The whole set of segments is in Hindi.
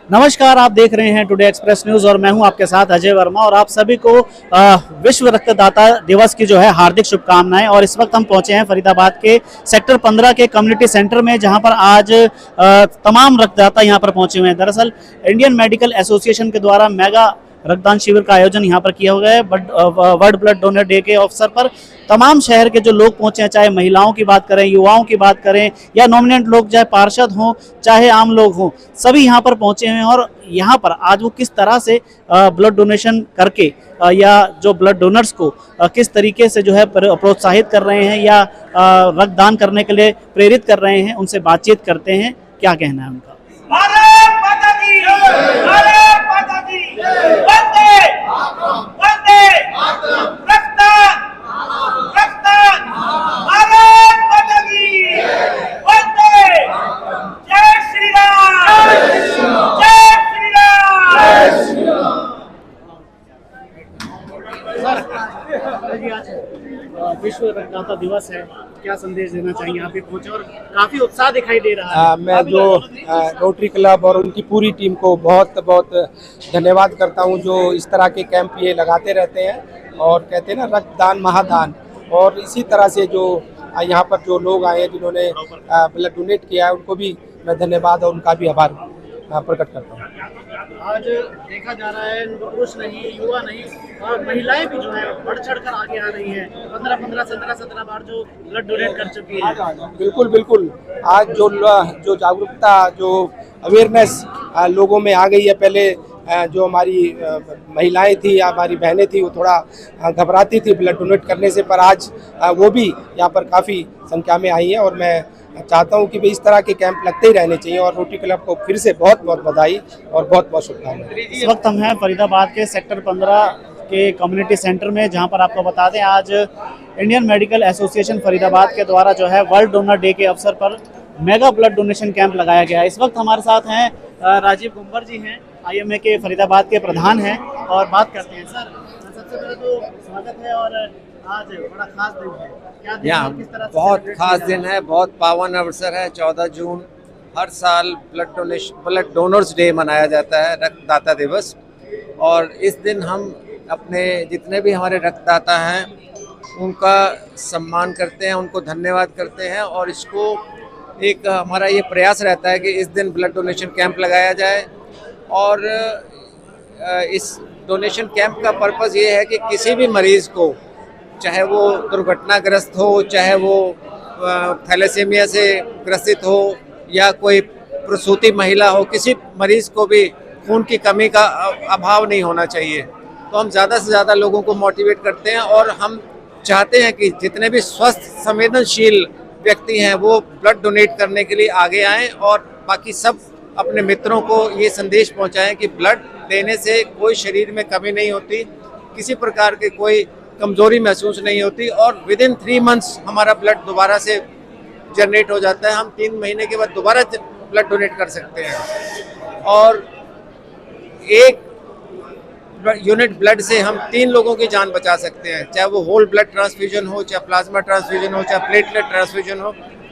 नमस्कार, आप देख रहे हैं टुडे एक्सप्रेस न्यूज और मैं हूं आपके साथ अजय वर्मा और आप सभी को विश्व रक्तदाता दिवस की जो है हार्दिक शुभकामनाएं। और इस वक्त हम पहुंचे हैं फरीदाबाद के सेक्टर 15 के कम्युनिटी सेंटर में, जहां पर आज तमाम रक्तदाता यहां पर पहुंचे हुए हैं। दरअसल इंडियन मेडिकल एसोसिएशन के द्वारा मेगा रक्तदान शिविर का आयोजन यहाँ पर किया हुआ है। वर्ल्ड ब्लड डोनर डे के अवसर पर तमाम शहर के जो लोग पहुंचे हैं, चाहे महिलाओं की बात करें, युवाओं की बात करें या नॉमिनेट लोग, चाहे पार्षद हों चाहे आम लोग हों, सभी यहाँ पर पहुंचे हैं। और यहाँ पर आज वो किस तरह से ब्लड डोनेशन करके या जो ब्लड डोनर्स को किस तरीके से जो है प्रोत्साहित कर रहे हैं या रक्तदान करने के लिए प्रेरित कर रहे हैं, उनसे बातचीत करते हैं। क्या कहना है उनका। भारत माता की जय, भारत माता की जय, वंदे वंदे रक्तदान रक्तदान, भारत माता की वंदे, जय श्री राम, जय श्री राम, जय श्री राम। विश्व रक्तदाता दिवस है, क्या संदेश देना चाहिए? आप भी पहुंचे और काफी उत्साह दिखाई दे रहा है। मैं जो रोटरी क्लब और उनकी पूरी टीम को बहुत बहुत धन्यवाद करता हूं, जो इस तरह के कैंप ये लगाते रहते हैं और कहते हैं ना, रक्तदान महादान। और इसी तरह से जो यहाँ पर जो लोग आए हैं जिन्होंने ब्लड डोनेट किया है, उनको भी मैं धन्यवाद और उनका भी आभार प्रकट करता हूँ। आज देखा जा रहा है पुरुष नहीं, युवा नहीं और महिलाएं भी जो है बढ़ चढ़कर आगे आ रही हैं। 15-15, 17-17 बार जो ब्लड डोनेट कर चुकी है। बिल्कुल बिल्कुल। आज जो जागरूकता, जो अवेयरनेस लोगों में आ गई है। पहले जो हमारी महिलाएं थी या हमारी बहनें थी, वो थोड़ा घबराती थी ब्लड डोनेट करने से, पर आज वो भी यहाँ पर काफ़ी संख्या में आई हैं। और मैं चाहता हूँ कि इस तरह के कैंप लगते ही रहने चाहिए। और रोटरी क्लब को फिर से बहुत बहुत बधाई और बहुत बहुत शुभकामनाएं। इस वक्त हम हैं फरीदाबाद के सेक्टर 15 के कम्युनिटी सेंटर में, जहां पर आपको बता दें आज इंडियन मेडिकल एसोसिएशन फरीदाबाद के द्वारा जो है वर्ल्ड डोनर डे के अवसर पर मेगा ब्लड डोनेशन कैंप लगाया गया है। इस वक्त हमारे साथ हैं राजीव गुंबर जी हैं, IMA के फरीदाबाद के प्रधान हैं, और बात करते हैं। सर, सबसे पहले तो स्वागत है और आज बड़ा खास दिन है। क्या दिन है, किस तरह से बहुत सेलिब्रेट खास किया दिन है, बहुत पावन अवसर है। 14 जून हर साल ब्लड डोनर्स डे मनाया जाता है, रक्तदाता दिवस। और इस दिन हम अपने जितने भी हमारे रक्तदाता हैं उनका सम्मान करते हैं, उनको धन्यवाद करते हैं। और इसको एक हमारा ये प्रयास रहता है कि इस दिन ब्लड डोनेशन कैंप लगाया जाए। और इस डोनेशन कैंप का पर्पज़ ये है कि किसी भी मरीज़ को, चाहे वो दुर्घटनाग्रस्त हो, चाहे वो थैलेसीमिया से ग्रसित हो या कोई प्रसूति महिला हो, किसी मरीज़ को भी खून की कमी का अभाव नहीं होना चाहिए। तो हम ज़्यादा से ज़्यादा लोगों को मोटिवेट करते हैं और हम चाहते हैं कि जितने भी स्वस्थ संवेदनशील व्यक्ति हैं वो ब्लड डोनेट करने के लिए आगे आएँ और बाकी सब अपने मित्रों को ये संदेश पहुंचाएं कि ब्लड देने से कोई शरीर में कमी नहीं होती, किसी प्रकार की कोई कमज़ोरी महसूस नहीं होती। और विदिन 3 मंथ्स हमारा ब्लड दोबारा से जनरेट हो जाता है। हम 3 महीने के बाद दोबारा ब्लड डोनेट कर सकते हैं। और एक यूनिट ब्लड से हम 3 लोगों की जान बचा सकते हैं, चाहे वो होल ब्लड ट्रांसफ्यूजन हो, चाहे प्लाज्मा ट्रांसफ्यूजन हो, चाहे प्लेटलेट ट्रांसफ्यूजन हो।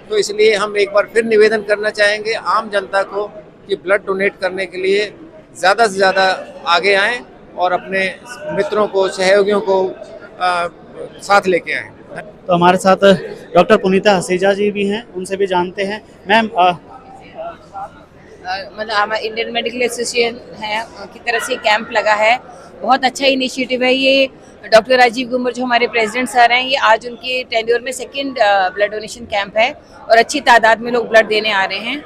तो इसलिए हम एक बार फिर निवेदन करना चाहेंगे आम जनता को कि ब्लड डोनेट करने के लिए ज़्यादा से ज़्यादा आगे आएँ और अपने मित्रों को, सहयोगियों को साथ लेके आएँ। तो हमारे साथ डॉक्टर पुनीता हसीजा जी भी हैं, उनसे भी जानते हैं। मैम, मतलब हमारा इंडियन मेडिकल एसोसिएशन है की तरफ से कैंप लगा है, बहुत अच्छा इनिशिएटिव है ये। डॉक्टर राजीव गुंबर जो हमारे प्रेसिडेंट सर हैं, ये आज उनके टेन्योर में 2nd ब्लड डोनेशन कैंप है और अच्छी तादाद में लोग ब्लड देने आ रहे हैं।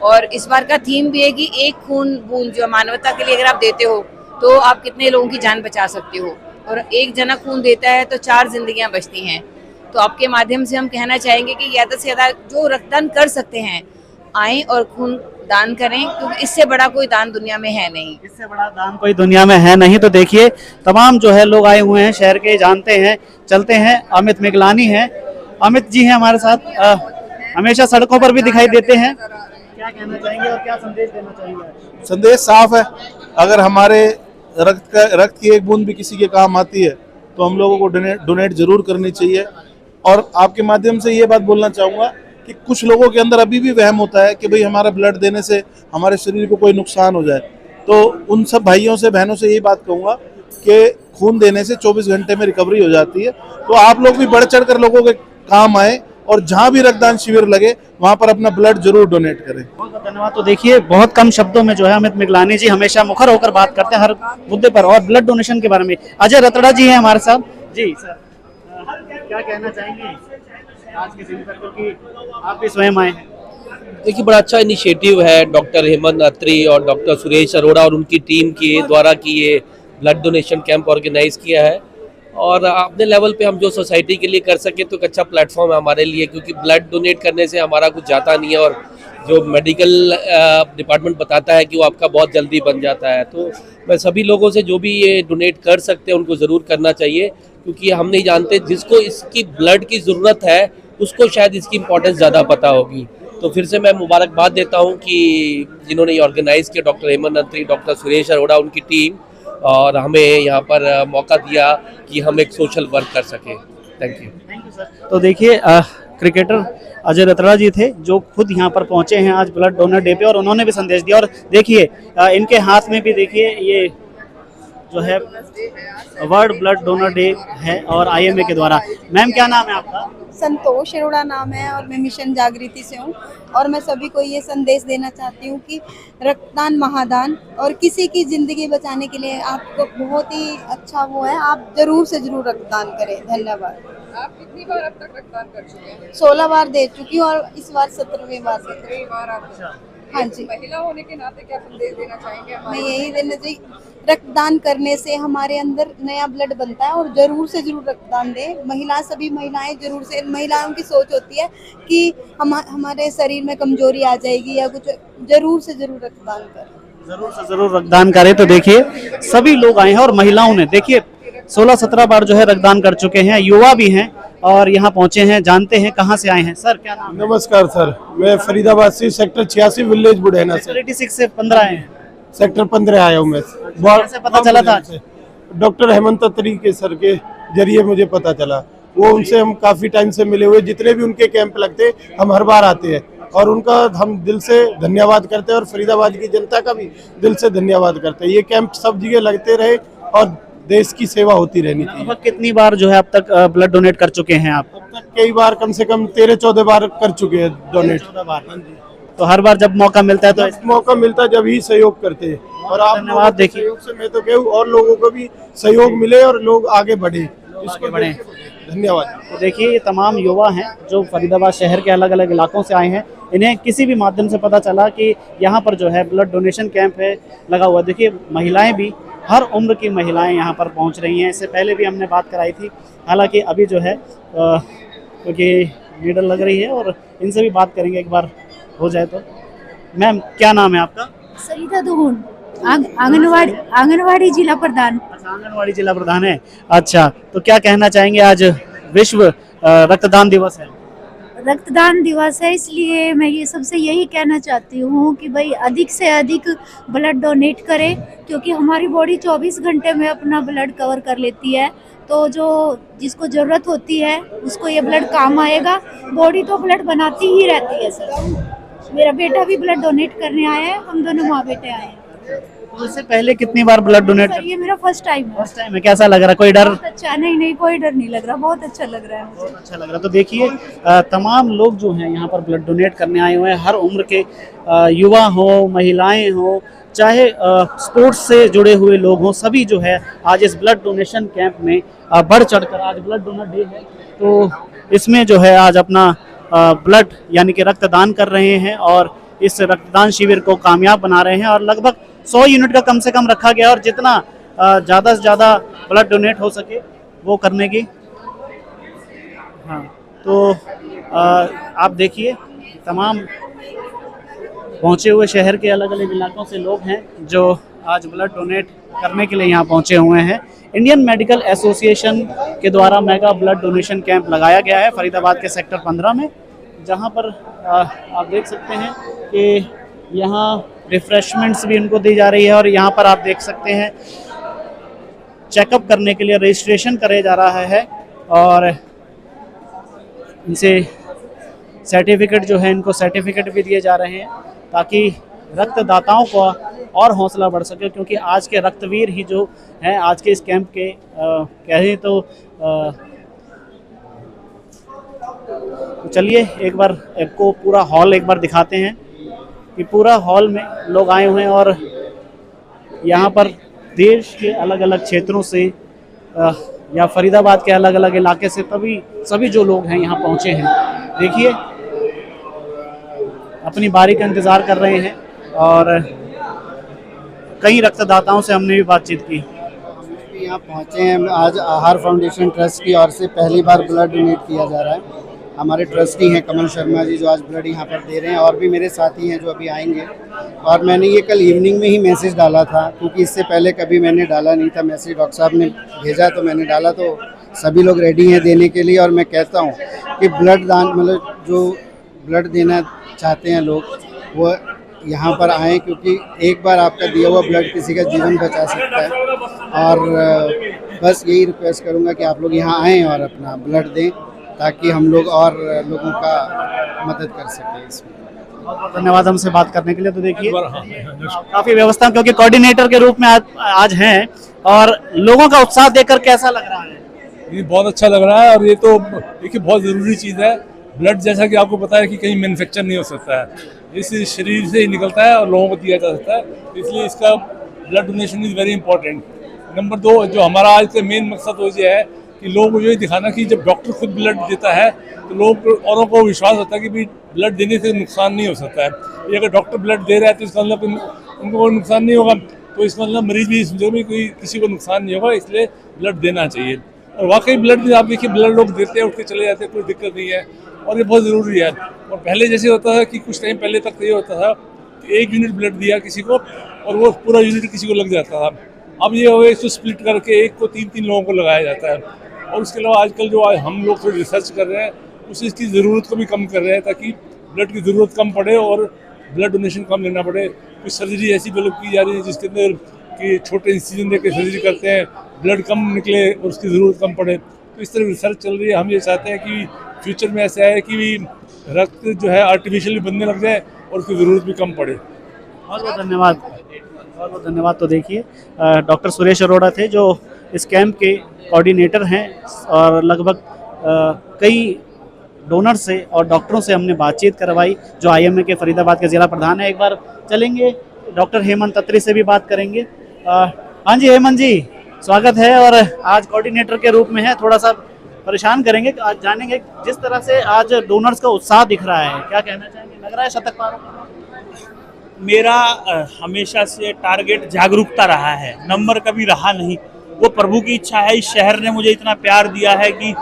और इस बार का थीम भी है कि एक खून बूंद जो मानवता के लिए अगर आप देते हो तो आप कितने लोगों की जान बचा सकते हो। और एक जना खून देता है तो 4 जिंदगियां बचती हैं। तो आपके माध्यम से हम कहना चाहेंगे कि ज़्यादा से ज़्यादा जो रक्तदान कर सकते हैं आएँ और खून दान करें, क्योंकि इससे बड़ा कोई दान दुनिया में है नहीं। इससे बड़ा दान कोई दुनिया में है नहीं। तो देखिए तमाम जो है लोग आए हुए हैं शहर के, जानते हैं, चलते हैं। अमित मिगलानी हैं, अमित जी हैं हमारे साथ, हमेशा सड़कों पर भी दिखाई देते हैं। क्या कहना चाहेंगे और क्या संदेश देना चाहेंगे? संदेश साफ है, अगर हमारे रक्त की एक बूंद भी किसी के काम आती है तो हम लोगों को डोनेट जरूर करनी चाहिए। और आपके माध्यम से ये बात बोलना चाहूँगा कि कुछ लोगों के अंदर अभी भी वहम होता है कि भाई हमारा ब्लड देने से हमारे शरीर को कोई नुकसान हो जाए। तो उन सब भाइयों से बहनों से यही बात कहूँगा कि खून देने से 24 घंटे में रिकवरी हो जाती है। तो आप लोग भी बढ़ चढ़ कर लोगों के काम आए और जहाँ भी रक्तदान शिविर लगे वहाँ पर अपना ब्लड जरूर डोनेट करें। बहुत बहुत धन्यवाद। तो देखिए बहुत कम शब्दों में जो है अमित मिगलानी जी हमेशा मुखर होकर बात करते हैं हर मुद्दे पर और ब्लड डोनेशन के बारे में। अजय रतड़ा जी हैं हमारे साथ। जी सर, क्या कहना चाहेंगे आज के दिन पर, क्योंकि आप भी स्वयं आए हैं? देखिए बड़ा अच्छा इनिशिएटिव है डॉक्टर हेमंत अत्री और डॉक्टर सुरेश अरोड़ा और उनकी टीम के द्वारा कि ये ब्लड डोनेशन कैंप ऑर्गेनाइज किया है। और अपने लेवल पे हम जो सोसाइटी के लिए कर सके तो एक अच्छा प्लेटफॉर्म है हमारे लिए, क्योंकि ब्लड डोनेट करने से हमारा कुछ जाता नहीं है और जो मेडिकल डिपार्टमेंट बताता है कि वो आपका बहुत जल्दी बन जाता है। तो मैं सभी लोगों से जो भी ये डोनेट कर सकते हैं उनको ज़रूर करना चाहिए, क्योंकि हम नहीं जानते जिसको इसकी ब्लड की ज़रूरत है उसको शायद इसकी इम्पोर्टेंस ज़्यादा पता होगी। तो फिर से मैं मुबारकबाद देता हूँ कि जिन्होंने ये ऑर्गेनाइज़ किया, डॉक्टर हेमंत अत्री, डॉक्टर सुरेश अरोड़ा, उनकी टीम, और हमें यहाँ पर मौका दिया कि हम एक सोशल वर्क कर सकें। Thank you sir. तो देखिए क्रिकेटर अजय रतड़ा जी थे जो खुद यहाँ पर पहुँचे हैं आज ब्लड डोनर डे पे और उन्होंने भी संदेश दिया। और देखिए इनके हाथ में भी देखिए ये जो है वर्ल्ड ब्लड डोनर डे है और IMA के द्वारा। मैम क्या नाम है आपका? संतोष अरोड़ा नाम है और मैं मिशन जागृति से हूँ। और मैं सभी को ये संदेश देना चाहती हूँ कि रक्तदान महादान, और किसी की ज़िंदगी बचाने के लिए आपको बहुत ही अच्छा वो है, आप जरूर से जरूर रक्तदान करें। धन्यवाद। आप कितनी बार अब तक रक्तदान कर चुके हैं? 16 बार दे चुकी हूँ और इस बार 17वीं बार। 17वीं बार आप? हाँ जी। महिला होने के नाते क्या संदेश देना चाहेंगे? मैं यही देना चाहिए, रक्तदान करने से हमारे अंदर नया ब्लड बनता है और जरूर से जरूर रक्तदान दें। सभी महिलाएं जरूर से, महिलाओं की सोच होती है कि हमारे शरीर में कमजोरी आ जाएगी या कुछ, जरूर से जरूर रक्तदान करें। जरूर से जरूर रक्तदान करें। तो देखिए सभी लोग आए हैं और महिलाओं ने देखिए 16-17 बार जो है रक्तदान कर चुके हैं, युवा भी हैं और यहाँ पहुंचे हैं। जानते हैं कहाँ से आए हैं। सर क्या नाम है? नमस्कार सर, मैं फरीदाबाद से सेक्टर 86 विलेज बुढ़ैना से 86 से 15 आए हैं। सेक्टर 15 आया हूँ मैं। कैसे पता चला था? डॉक्टर हेमंत अत्री के सर के जरिए मुझे पता चला। वो उनसे हम काफी टाइम से मिले हुए, जितने भी उनके कैंप लगते हम हर बार आते हैं और उनका हम दिल से धन्यवाद करते हैं और फरीदाबाद की जनता का भी दिल से धन्यवाद करते हैं। ये कैंप सब जगह लगते रहे और देश की सेवा होती रहनी चाहिए। कितनी बार जो है अब तक ब्लड डोनेट कर चुके हैं आप? अब तक कई बार, कम से कम 13-14 बार कर चुके हैं डोनेट। 14 बार। तो हर बार जब मौका मिलता है तो मौका मिलता है जब ही सहयोग करते हैं। और आप धन्यवाद। देखिए सहयोग से मैं तो कहूँ और लोगों को भी सहयोग मिले और लोग आगे बढ़े, इसको बढ़े। धन्यवाद। तो देखिए ये तमाम युवा हैं जो फरीदाबाद शहर के अलग अलग इलाकों से आए हैं। इन्हें किसी भी माध्यम से पता चला कि यहाँ पर जो है ब्लड डोनेशन कैंप है लगा हुआ। देखिए महिलाएं भी, हर उम्र की महिलाएं यहाँ पर पहुँच रही हैं। इससे पहले भी हमने बात कराई थी, हालांकि अभी जो है क्योंकि लीडर लग रही है और इनसे भी बात करेंगे एक बार हो जाए तो। मैम क्या नाम है आपका? सरिता दुगुन, आंगनवाड़ी जिला प्रधान। अच्छा, आंगनवाड़ी जिला प्रधान है। अच्छा, तो क्या कहना चाहेंगे, आज विश्व रक्तदान दिवस है? रक्तदान दिवस है, इसलिए मैं ये सबसे यही कहना चाहती हूँ कि भाई अधिक से अधिक ब्लड डोनेट करें, क्योंकि हमारी बॉडी 24 घंटे में अपना ब्लड कवर कर लेती है। तो जो जिसको ज़रूरत होती है उसको ये ब्लड काम आएगा। बॉडी तो ब्लड बनाती ही रहती है सर। मेरा बेटा भी ब्लड डोनेट करने आया है, हम दोनों माँ बेटे आए हैं। तो इससे पहले कितनी बार ब्लड डोनेट? सर ये मेरा फर्स्ट टाइम है। फर्स्ट टाइम है। कैसा लग रहा है? कोई डर? बहुत अच्छा। नहीं, कोई डर नहीं लग रहा, बहुत अच्छा लग रहा है मुझे। बहुत अच्छा लग रहा है। तो देखिए तमाम लोग जो हैं यहाँ पर ब्लड डोनेट करने आए हुए हैं, हर उम्र के, युवा हो, महिलाएं हो, चाहे स्पोर्ट्स से जुड़े हुए लोग हों, सभी जो है आज इस ब्लड डोनेशन कैंप में बढ़ चढ़कर, आज ब्लड डोनर डे है तो इसमें जो है आज अपना ब्लड यानी कि रक्तदान कर रहे हैं और इस रक्तदान शिविर को कामयाब बना रहे हैं। और लगभग 100 यूनिट का कम से कम रखा गया और जितना ज़्यादा से ज़्यादा ब्लड डोनेट हो सके वो करने की। हाँ, तो आप देखिए तमाम पहुँचे हुए शहर के अलग अलग इलाकों से लोग हैं जो आज ब्लड डोनेट करने के लिए यहाँ पहुँचे हुए हैं। इंडियन मेडिकल एसोसिएशन के द्वारा मेगा ब्लड डोनेशन कैंप लगाया गया है फरीदाबाद के सेक्टर 15 में, जहाँ पर आप देख सकते हैं कि यहाँ रिफ्रेशमेंट्स भी इनको दी जा रही है और यहाँ पर आप देख सकते हैं चेकअप करने के लिए रजिस्ट्रेशन कराया जा रहा है और इनसे सर्टिफिकेट जो है, इनको सर्टिफिकेट भी दिए जा रहे हैं ताकि रक्तदाताओं को और हौसला बढ़ सके, क्योंकि आज के रक्तवीर ही जो हैं आज के इस कैंप के कहें तो चलिए एक बार आपको पूरा हॉल एक बार दिखाते हैं कि पूरा हॉल में लोग आए हुए हैं और यहाँ पर देश के अलग अलग क्षेत्रों से या फरीदाबाद के अलग अलग इलाके से सभी जो लोग हैं यहाँ पहुँचे हैं। देखिए अपनी बारी का इंतज़ार कर रहे हैं और कई रक्तदाताओं से हमने भी बातचीत की। यहाँ पहुँचे हैं आज आहार फाउंडेशन ट्रस्ट की ओर से पहली बार ब्लड डोनेट किया जा रहा है। हमारे ट्रस्टी हैं कमल शर्मा जी जो आज ब्लड यहाँ पर दे रहे हैं, और भी मेरे साथी हैं जो अभी आएंगे। और मैंने ये कल इवनिंग में ही मैसेज डाला था, क्योंकि इससे पहले कभी मैंने डाला नहीं था मैसेज। डॉक्टर साहब ने भेजा तो मैंने डाला, तो सभी लोग रेडी हैं देने के लिए। और मैं कहता हूँ कि ब्लड दान मतलब जो ब्लड देना चाहते हैं लोग वो यहाँ पर आएँ, क्योंकि एक बार आपका दिया हुआ ब्लड किसी का जीवन बचा सकता है। और बस यही रिक्वेस्ट करूँगा कि आप लोग यहाँ आएँ और अपना ब्लड दें ताकि हम लोग और लोगों का मदद कर सकें। इसमें बहुत बहुत धन्यवाद हमसे बात करने के लिए। तो देखिए काफ़ी व्यवस्था, क्योंकि कोऑर्डिनेटर के रूप में आज हैं, और लोगों का उत्साह देखकर कैसा लग रहा है? ये बहुत अच्छा लग रहा है, और ये तो देखिए बहुत ज़रूरी चीज़ है। ब्लड जैसा कि आपको पता है कि कहीं मैन्युफैक्चर नहीं हो सकता है, इस शरीर से ही निकलता है और लोगों को दिया जा सकता है, इसलिए इसका blood donation is very important. Number 2, जो हमारा आज का मेन मकसद हो ये है कि लोगों को ये दिखाना कि जब डॉक्टर खुद ब्लड देता है तो लोगों औरों को विश्वास होता है कि भाई ब्लड देने से नुकसान नहीं हो सकता है। ये अगर डॉक्टर ब्लड दे रहा है तो इसका मतलब उनको कोई नुकसान नहीं होगा, तो इसका मतलब मरीज भी समझो भी कोई किसी को नुकसान नहीं होगा, इसलिए ब्लड देना चाहिए। और वाकई ब्लड भी आप देखिए ब्लड लोग देते हैं, उठ के चले जाते हैं, कोई दिक्कत नहीं है, और ये बहुत ज़रूरी है। और पहले जैसे होता था कि कुछ टाइम पहले तक ये होता था कि 1 यूनिट ब्लड दिया किसी को और वो पूरा यूनिट किसी को लग जाता था। अब ये हो इसको स्प्लिट करके एक को 3-3 लोगों को लगाया जाता है। और उसके अलावा आजकल जो हम लोग थोड़ी रिसर्च कर रहे हैं उस इसकी ज़रूरत को भी कम कर रहे हैं, ताकि ब्लड की ज़रूरत कम पड़े और ब्लड डोनेशन कम लेना पड़े। कुछ सर्जरी ऐसी डेवलप की जा रही है जिसके अंदर कि छोटे इंसिजन दे के सर्जरी करते हैं, ब्लड कम निकले और उसकी ज़रूरत कम पड़े। तो इस तरह रिसर्च चल रही है। हम ये चाहते हैं कि फ्यूचर में ऐसा है कि रक्त जो है आर्टिफिशियली बनने लग जाए और उसकी ज़रूरत भी कम पड़े। बहुत बहुत धन्यवाद, बहुत बहुत धन्यवाद। तो देखिए डॉक्टर सुरेश अरोड़ा थे जो इस कैंप के कोऑर्डिनेटर हैं, और लगभग कई डोनर से और डॉक्टरों से हमने बातचीत करवाई जो आईएमए के फरीदाबाद के ज़िला प्रधान है। एक बार चलेंगे डॉक्टर हेमंत अत्री से भी बात करेंगे। हाँ जी हेमंत जी, स्वागत है। और आज कोऑर्डिनेटर के रूप में है, थोड़ा सा परेशान करेंगे, आज जानेंगे जिस तरह से आज डोनर्स का उत्साह दिख रहा है, क्या कहना चाहेंगे? लग रहा है शतक पार होगा? मेरा हमेशा से टारगेट जागरूकता रहा है, नंबर कभी रहा नहीं। वो प्रभु की इच्छा है, इस शहर ने मुझे इतना प्यार दिया है कि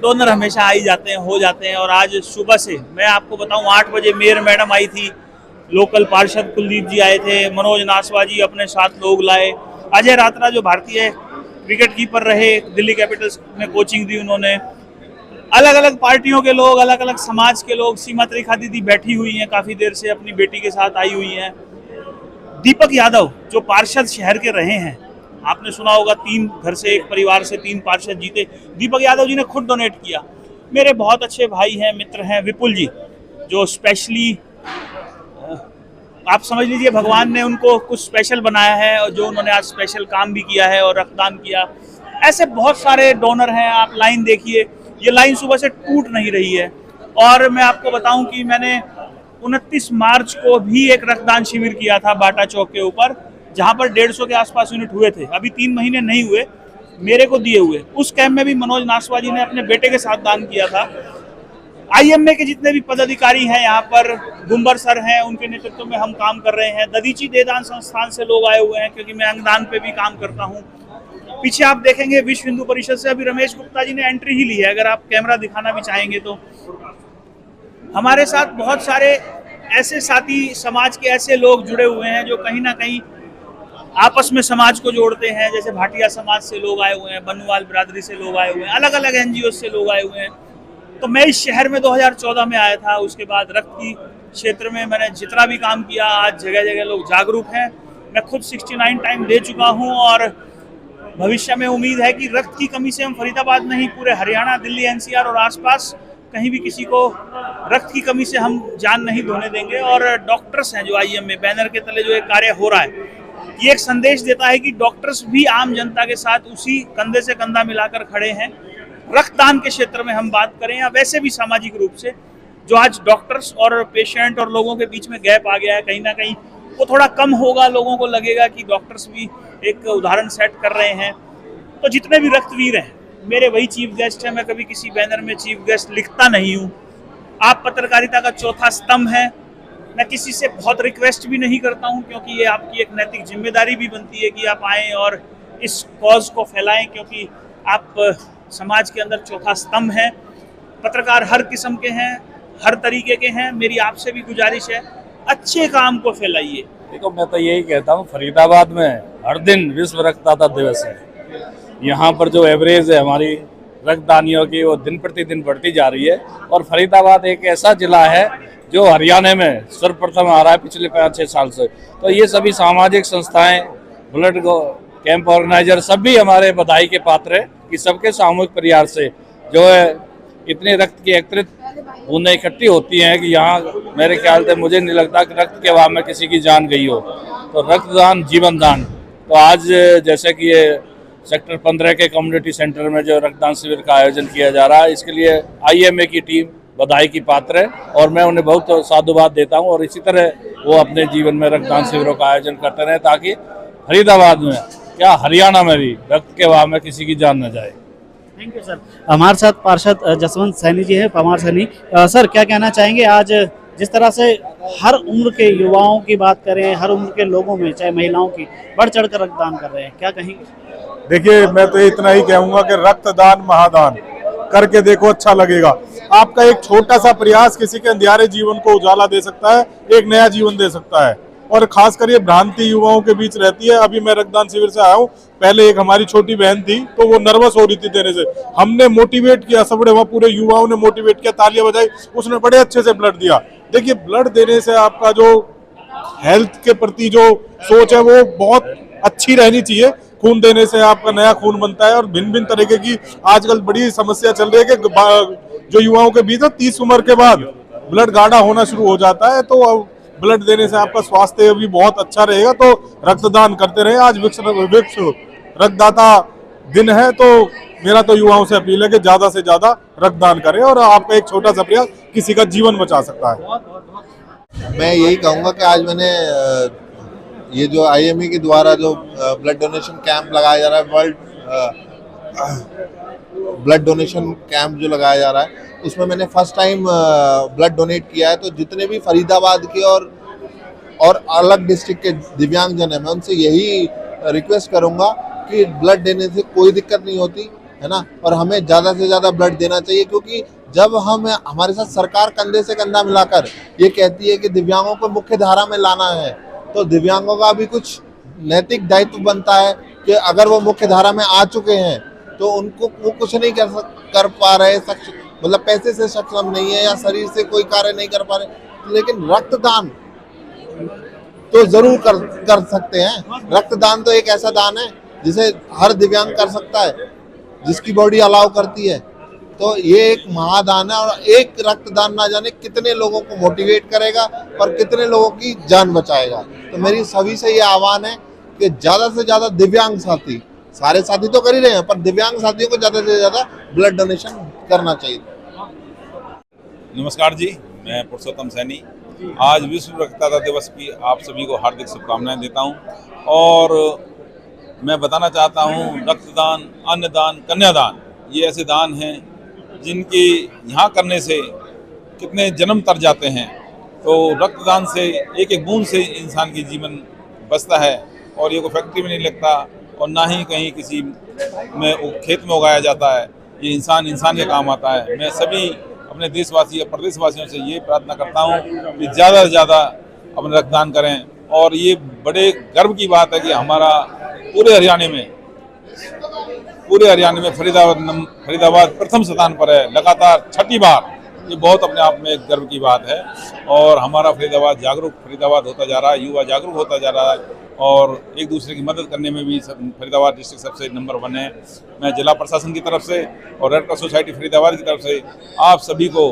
डोनर हमेशा आ ही जाते हैं, हो जाते हैं। और आज सुबह से मैं आपको बताऊं 8 बजे मेयर मैडम आई थी, लोकल पार्षद कुलदीप जी आए थे, मनोज नासवा जी अपने साथ लोग लाए, अजय रात्रा जो भारतीय विकेट कीपर रहे दिल्ली कैपिटल्स में कोचिंग दी उन्होंने, अलग अलग पार्टियों के लोग, अलग अलग समाज के लोग। सीमा त्रिखा दीदी बैठी हुई हैं काफ़ी देर से, अपनी बेटी के साथ आई हुई हैं। दीपक यादव जो पार्षद शहर के रहे हैं, आपने सुना होगा 3 घर से, एक परिवार से 3 पार्षद जीते, दीपक यादव जी ने खुद डोनेट किया। मेरे बहुत अच्छे भाई हैं, मित्र हैं, विपुल जी जो स्पेशली आप समझ लीजिए भगवान ने उनको कुछ स्पेशल बनाया है, और जो उन्होंने आज स्पेशल काम भी किया है और रक्तदान किया। ऐसे बहुत सारे डोनर हैं, आप लाइन देखिए, ये लाइन सुबह से टूट नहीं रही है। और मैं आपको बताऊं कि मैंने 29 मार्च को भी एक रक्तदान शिविर किया था बाटा चौक के ऊपर, जहां पर 150 के आसपास यूनिट हुए थे, अभी 3 महीने नहीं हुए, मेरे को दिए हुए। उस कैंप में भी मनोज नासवा जी ने अपने बेटे के साथ दान किया था। आईएमए के जितने भी पदाधिकारी हैं यहाँ पर, गुम्बर सर हैं, उनके नेतृत्व में हम काम कर रहे हैं। ददीची देदान संस्थान से लोग आए हुए हैं, क्योंकि मैं अंगदान पे भी काम करता हूँ। पीछे आप देखेंगे विश्व हिंदू परिषद से अभी रमेश गुप्ता जी ने एंट्री ही ली है, अगर आप कैमरा दिखाना भी चाहेंगे तो। हमारे साथ बहुत सारे ऐसे साथी समाज के ऐसे लोग जुड़े हुए हैं जो कहीं ना कहीं आपस में समाज को जोड़ते हैं, जैसे भाटिया समाज से लोग आए हुए हैं, बनुवाल बिरादरी से लोग आए हुए हैं, अलग अलग एनजीओ से लोग आए हुए हैं। तो मैं इस शहर में 2014 में आया था, उसके बाद रक्त की क्षेत्र में मैंने जितना भी काम किया, आज जगह जगह लोग जागरूक हैं। मैं खुद 69 टाइम दे चुका हूं, और भविष्य में उम्मीद है कि रक्त की कमी से हम फरीदाबाद नहीं पूरे हरियाणा, दिल्ली, एनसीआर और आसपास कहीं भी किसी को रक्त की कमी से हम जान नहीं धोने देंगे। और डॉक्टर्स हैं जो IM में बैनर के तले जो एक कार्य हो रहा है, ये एक संदेश देता है कि डॉक्टर्स भी आम जनता के साथ उसी कंधे से कंधा मिलाकर खड़े हैं। रक्तदान के क्षेत्र में हम बात करें या वैसे भी सामाजिक रूप से, जो आज डॉक्टर्स और पेशेंट और लोगों के बीच में गैप आ गया है, कहीं ना कहीं वो थोड़ा कम होगा। लोगों को लगेगा कि डॉक्टर्स भी एक उदाहरण सेट कर रहे हैं। तो जितने भी रक्तवीर हैं, मेरे वही चीफ गेस्ट हैं। मैं कभी किसी बैनर में चीफ गेस्ट लिखता नहीं हूँ। आप पत्रकारिता का चौथा स्तंभ है। मैं किसी से बहुत रिक्वेस्ट भी नहीं करता हूँ, क्योंकि ये आपकी एक नैतिक जिम्मेदारी भी बनती है कि आप आएँ और इस कॉज को फैलाएं, क्योंकि आप समाज के अंदर चौथा स्तंभ हैं। पत्रकार हर किस्म के हैं, हर तरीके के हैं। मेरी आपसे भी गुजारिश है, अच्छे काम को फैलाइए। देखो, मैं तो यही कहता हूँ, फरीदाबाद में हर दिन विश्व रक्तदाता दिवस है। यहाँ पर जो एवरेज है हमारी रक्तदानियों की, वो दिन प्रतिदिन बढ़ती जा रही है। और फरीदाबाद एक ऐसा जिला है जो हरियाणा में सर्वप्रथम आ रहा है पिछले 5-6 साल से। तो ये सभी सामाजिक संस्थाएं, ब्लड कैंप ऑर्गेनाइजर सभी हमारे बधाई के पात्र है कि सबके सामूहिक प्रयास से जो है इतने रक्त की एकत्रित बूंदें इकट्ठी होती हैं कि यहाँ मेरे ख्याल से मुझे नहीं लगता कि रक्त के अभाव में किसी की जान गई हो। तो रक्तदान जीवन दान। तो आज जैसे कि ये सेक्टर 15 के कम्युनिटी सेंटर में जो रक्तदान शिविर का आयोजन किया जा रहा है, इसके लिए IMA की टीम बधाई की पात्र है और मैं उन्हें बहुत साधुवाद देता हूँ। और इसी तरह वो अपने जीवन में रक्तदान शिविरों का आयोजन करते रहे, ताकि फरीदाबाद में क्या हरियाणा में भी रक्त के अभाव में किसी की जान न जाए। Thank you sir. हमारे साथ पार्षद जसवंत सैनी जी हैं, पवार सैनी। सर, क्या कहना चाहेंगे? आज जिस तरह से हर उम्र के युवाओं की बात करें, हर उम्र के लोगों में, चाहे महिलाओं की, बढ़ चढ़ कर रक्तदान कर रहे हैं, क्या कहेंगे? देखिए, मैं तो इतना ही कहूँगा कि रक्तदान महादान करके देखो, अच्छा लगेगा। आपका एक छोटा सा प्रयास किसी के अंधियारे जीवन को उजाला दे सकता है, एक नया जीवन दे सकता है। और खासकर ये भ्रांति युवाओं के बीच रहती है। अभी मैं रक्तदान शिविर से आया हूँ, पहले एक हमारी छोटी बहन थी तो वो नर्वस हो रही थी देने से, हमने मोटिवेट किया, सब वहाँ पूरे युवाओं ने मोटिवेट किया, तालियां बजाई, उसने बड़े अच्छे से ब्लड दिया। देखिए, ब्लड देने से आपका जो हेल्थ के प्रति जो सोच है वो बहुत अच्छी रहनी चाहिए। खून देने से आपका नया खून बनता है और भिन्न भिन्न तरीके की आजकल बड़ी समस्या चल रही है कि जो युवाओं के बीच 30 उम्र के बाद ब्लड गाढ़ा होना शुरू हो जाता है। तो ब्लड देने से आपका स्वास्थ्य भी बहुत अच्छा रहेगा। तो रक्तदान करते रहे। आज विश्व रक्तदाता दिन है, तो मेरा तो युवाओं से अपील है कि ज्यादा से ज्यादा रक्तदान करें और आपका एक छोटा सा प्रयास किसी का जीवन बचा सकता है। मैं यही कहूँगा कि आज मैंने ये जो IMA के द्वारा जो ब्लड डोनेशन कैंप लगाया जा रहा है, वर्ल्ड ब्लड डोनेशन कैंप जो लगाया जा रहा है, उसमें मैंने फर्स्ट टाइम ब्लड डोनेट किया है। तो जितने भी फरीदाबाद के और अलग डिस्ट्रिक्ट के दिव्यांगजन हैं, मैं उनसे यही रिक्वेस्ट करूंगा कि ब्लड देने से कोई दिक्कत नहीं होती है ना, और हमें ज़्यादा से ज़्यादा ब्लड देना चाहिए। क्योंकि जब हम हमारे साथ सरकार कंधे से कंधा मिलाकर ये कहती है कि दिव्यांगों को मुख्य धारा में लाना है, तो दिव्यांगों का भी कुछ नैतिक दायित्व बनता है कि अगर वो मुख्य धारा में आ चुके हैं तो उनको वो कुछ नहीं कर पा रहे, मतलब पैसे से सक्षम नहीं है या शरीर से कोई कार्य नहीं कर पा रहे, लेकिन रक्तदान तो जरूर कर सकते हैं। रक्तदान तो एक ऐसा दान है जिसे हर दिव्यांग कर सकता है, जिसकी बॉडी अलाउ करती है। तो ये एक महादान है और एक रक्तदान ना जाने कितने लोगों को मोटिवेट करेगा और कितने लोगों की जान बचाएगा। तो मेरी सभी से ये आह्वान है कि ज़्यादा से ज़्यादा दिव्यांग साथी, सारे साथी तो कर ही रहे हैं, पर दिव्यांग साथियों को ज़्यादा से ज़्यादा ब्लड डोनेशन करना चाहिए। नमस्कार जी, मैं पुरुषोत्तम सैनी। आज विश्व रक्तदाता दिवस की आप सभी को हार्दिक शुभकामनाएं देता हूं और मैं बताना चाहता हूं, रक्तदान, अन्नदान, कन्यादान ये ऐसे दान हैं जिनकी यहाँ करने से कितने जन्म तर जाते हैं। तो रक्तदान से एक एक बूंद से इंसान की जीवन बचता है और ये कोई फैक्ट्री में नहीं लगता और ना ही कहीं किसी में खेत में उगाया जाता है। ये इंसान के काम आता है। मैं सभी अपने देशवासी और प्रदेशवासियों से ये प्रार्थना करता हूँ कि ज़्यादा से ज़्यादा अपने रक्तदान करें। और ये बड़े गर्व की बात है कि हमारा पूरे हरियाणा में फरीदाबाद प्रथम स्थान पर है, लगातार 6ठी बार। ये बहुत अपने आप में एक गर्व की बात है और हमारा फरीदाबाद जागरूक फरीदाबाद होता जा रहा है, युवा जागरूक होता जा रहा है। और एक दूसरे की मदद करने में भी फरीदाबाद डिस्ट्रिक्ट सबसे नंबर 1 है। मैं जिला प्रशासन की तरफ से और रेड क्रॉस सोसाइटी फरीदाबाद की तरफ से आप सभी को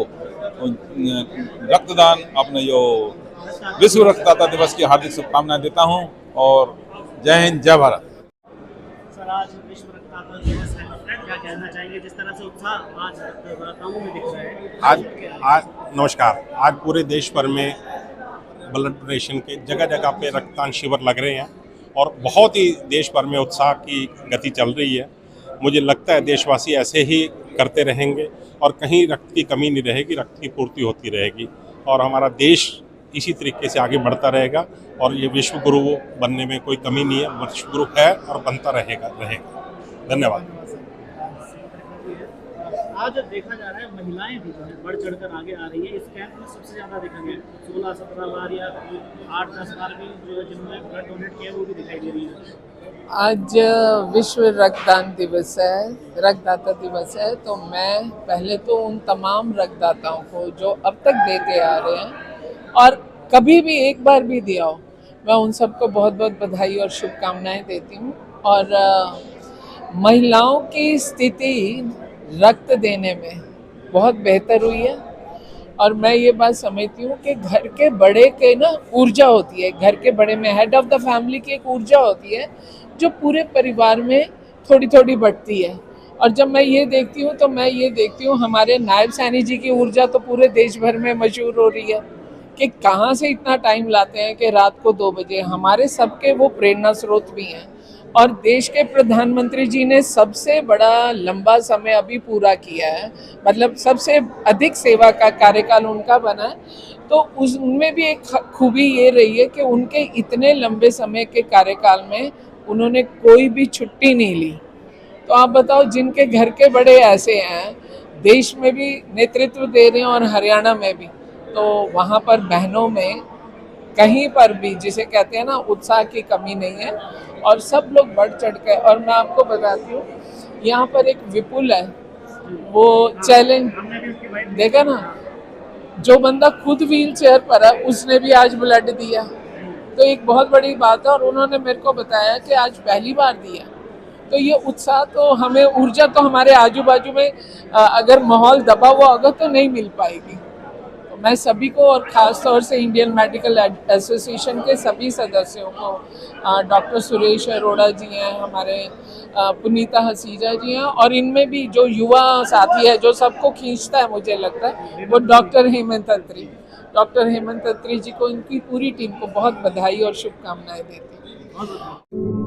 रक्तदान अपने जो विश्व रक्तदाता दिवस की हार्दिक शुभकामनाएं देता हूं और जय हिंद जय भारत। सर, आज विश्व रक्तदाता दिवस है, क्या कहना चाहेंगे? जिस तरह से उत्साह आज रक्तदाताओं में दिख रहा है आज नमस्कार। आज पूरे देश भर में ब्लड डोनेशन के जगह जगह पे रक्तदान शिविर लग रहे हैं और बहुत ही देश भर में उत्साह की गति चल रही है। मुझे लगता है देशवासी ऐसे ही करते रहेंगे और कहीं रक्त की कमी नहीं रहेगी, रक्त की पूर्ति होती रहेगी और हमारा देश इसी तरीके से आगे बढ़ता रहेगा और ये विश्व गुरु बनने में कोई कमी नहीं है, विश्व गुरु है और बनता रहेगा। धन्यवाद। आज देखा जा रहा है महिलाएं भी जो है बढ़ चढ़कर आगे आ रही है। इस कैंप में सबसे ज्यादा देखा गया 16-17 बार या 8-10 बार भी जो है जिन्होंने ब्लड डोनेट किया वो भी दिखाई दे रही है। आज विश्व रक्तदान दिवस है, रक्तदाता दिवस है, तो मैं पहले तो उन तमाम रक्तदाताओं को जो अब तक देते आ रहे हैं और कभी भी एक बार भी दिया हो, मैं उन सबको बहुत बहुत बधाई और शुभकामनाएं देती हूँ। और महिलाओं की स्थिति रक्त देने में बहुत बेहतर हुई है और मैं ये बात समझती हूँ कि घर के बड़े के ना ऊर्जा होती है, घर के बड़े में हेड ऑफ द फैमिली की एक ऊर्जा होती है जो पूरे परिवार में थोड़ी थोड़ी बढ़ती है। और जब मैं ये देखती हूँ तो मैं ये देखती हूँ हमारे नायब सैनी जी की ऊर्जा तो पूरे देश भर में मशहूर हो रही है कि कहाँ से इतना टाइम लाते हैं कि रात को 2 बजे। हमारे सबके वो प्रेरणा स्रोत भी हैं और देश के प्रधानमंत्री जी ने सबसे बड़ा लंबा समय अभी पूरा किया है, मतलब सबसे अधिक सेवा का कार्यकाल उनका बना है, तो उनमें भी एक खूबी ये रही है कि उनके इतने लंबे समय के कार्यकाल में उन्होंने कोई भी छुट्टी नहीं ली। तो आप बताओ, जिनके घर के बड़े ऐसे हैं, देश में भी नेतृत्व दे रहे हैं और हरियाणा में भी, तो वहाँ पर बहनों में कहीं पर भी जिसे कहते हैं ना उत्साह की कमी नहीं है और सब लोग बढ़ चढ़ के। और मैं आपको बताती हूँ, यहाँ पर एक विपुल है, वो चैलेंज देखा ना, जो बंदा खुद व्हील चेयर पर है उसने भी आज ब्लड दिया, तो एक बहुत बड़ी बात है। और उन्होंने मेरे को बताया कि आज पहली बार दिया, तो ये उत्साह तो हमें, ऊर्जा तो हमारे आजू बाजू में अगर माहौल दबा हुआ होगा तो नहीं मिल पाएगी। तो मैं सभी को और ख़ास तौर से इंडियन मेडिकल एसोसिएशन के सभी सदस्यों को, डॉक्टर सुरेश अरोड़ा जी हैं, हमारे पुनीता हसीजा जी हैं, और इनमें भी जो युवा साथी है जो सबको खींचता है मुझे लगता है वो डॉक्टर हेमंत अत्री जी को, इनकी पूरी टीम को बहुत बधाई और शुभकामनाएं देती हूँ।